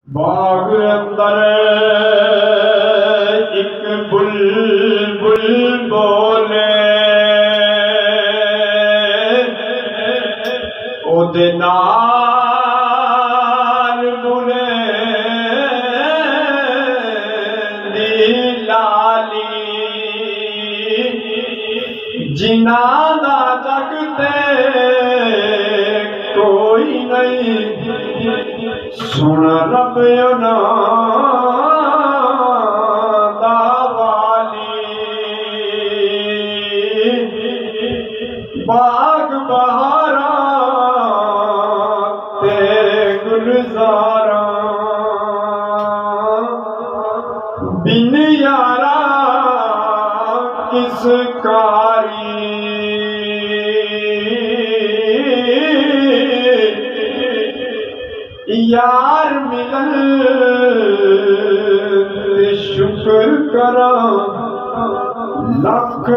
बाग अंदर एक बुलबुल बोले ओदे नाल बुले दी लाली जिन्हां दा जगते कोई नहीं सुन रब बाग बहारा ते गुलजारा बिन यारा किस कारी यार मिलन शुक्र करा लख